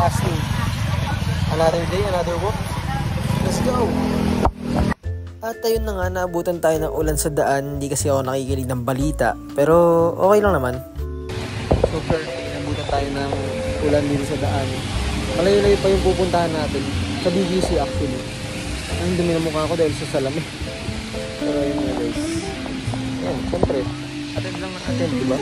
casting. Another day, another walk. Let's go! At ayun na nga, naabutan tayo ng ulan sa daan. Hindi kasi ako nakikinig ng balita. Pero okay lang naman. Super, naabutan tayo ng ulan dito sa daan. Malayo-layo pa yung pupuntahan natin. Sa BGC actually. Ang dumi na mukha ko dahil sa salamin. Pero ayun nga guys. Yan, syempre. Attend lang natin, diba?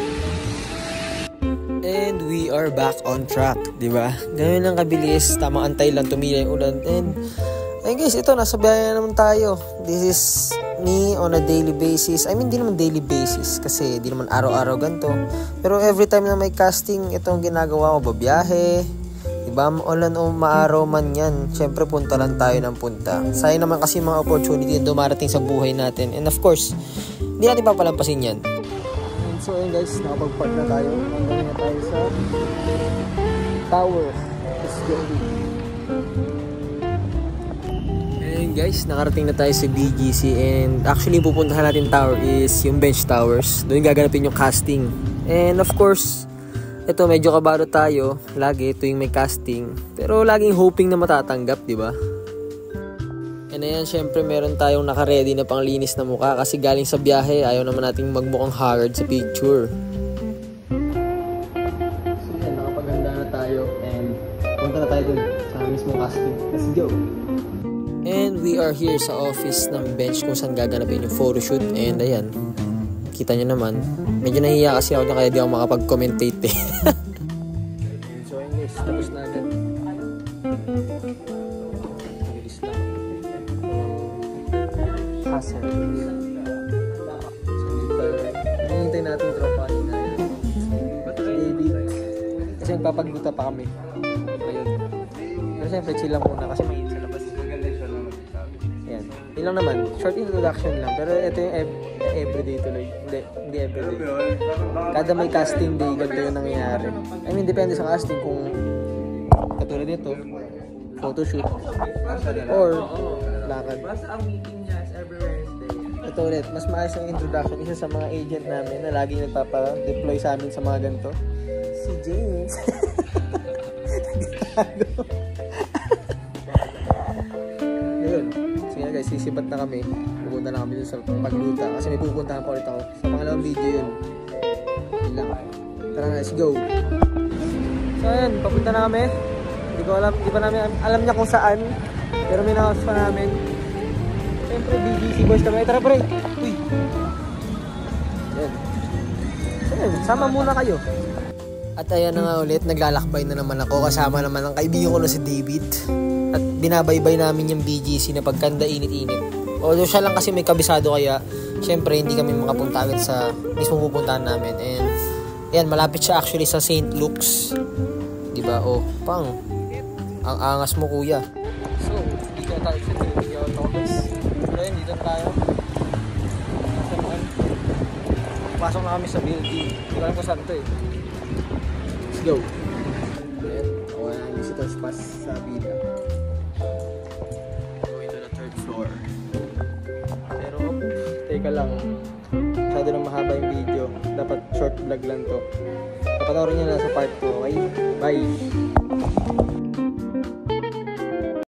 And we are back on track, diba? Ganyan lang kabilis. Tamang antay lang, tumila yung ulan. And ayun guys, ito, nasa biyahe naman tayo. This is me on a daily basis. I mean, di naman daily basis kasi di naman araw-araw ganito. Pero every time na may casting, itong ginagawa ko, babiyahe. Diba? Ulan o maaraw man yan. Siyempre, punta lang tayo ng punta. Sayang naman kasi mga opportunity na dumarating sa buhay natin. And of course, hindi natin papalampasin yan. And so ayun guys, nakapag-park na tayo. Nandun na tayo sa tower. Let's go. Ayun guys, nakarating na tayo sa BGC and actually yung pupuntahan natin tower is yung bench towers. Doon gaganapin yung casting. And of course, ito medyo kabado tayo lagi tuwing may casting. Pero laging hoping na matatanggap, di ba? And ayan, syempre meron tayong naka-ready na panglinis na mukha kasi galing sa biyahe, ayaw naman nating magmukhang haggard sa picture. So yan, nakapaganda na tayo and punta na tayo dun sa mismong casting. Let's go! And we are here sa office ng bench kung saan gaganapin yung photoshoot. And ayan, kita nyo naman, medyo nahihiya kasi ako kaya di ako makapag-commentate eh. So ayun guys, tapos na agad. Bilis lang. Hassle. So hinihintay natin tropa na David. Kasi nagpapagluta pa kami. Ayun. Pero siyempre chill lang muna kasi mainit sa labas. Yan. Yun lang naman. Short introduction lang. Pero ito yung everyday tuloy. Hindi everyday. Kada may casting day, ganito yung nangyayari. I mean, depende sa casting kung katulad nito, photoshoot, or lakad. Basta ang meeting niya is every Wednesday. Ito ulit, mas maayos ang introduction. Isa sa mga agent namin na lagi nagpapa-deploy sa amin sa mga ganito. Si James. Ayun. Sige na guys, sisibat na kami. Pupunta na kami dun sa pagluta. Kasi may pupuntahan pa ulit ako. Sa pangalawang video yun. Yun lang. Tara na, let's go. So ayun, papunta na kami. Hindi ko alam, hindi pa namin alam niya kung saan. Pero may nakakas pa namin. Siyempre, BGC boys kami. Tara pre! Uy! Ayun. So ayun, sama muna kayo. At ayan na nga ulit, naglalakbay na naman ako. Kasama naman ang kaibigan ko na si David. At binabaybay namin yung BGC na pagkanda init-init. Although siya lang kasi may kabisado kaya syempre hindi kami makapunta agad sa mismong pupuntahan namin. And yan, malapit siya actually sa St. Luke's. Diba? O, pang. Ang angas mo kuya. So, dito na tayo sa video office. Pero yun, dito na tayo. Pasok na kami sa building. Hindi ko alam kung saan ito eh. Let's go. Ayan, ako na ang visitors pass sa vida. Going to the third floor. Pero, teka lang. Masyado na mahaba yung video. Dapat short vlog lang to. Kapatawrin nyo na sa part 2, okay? Bye!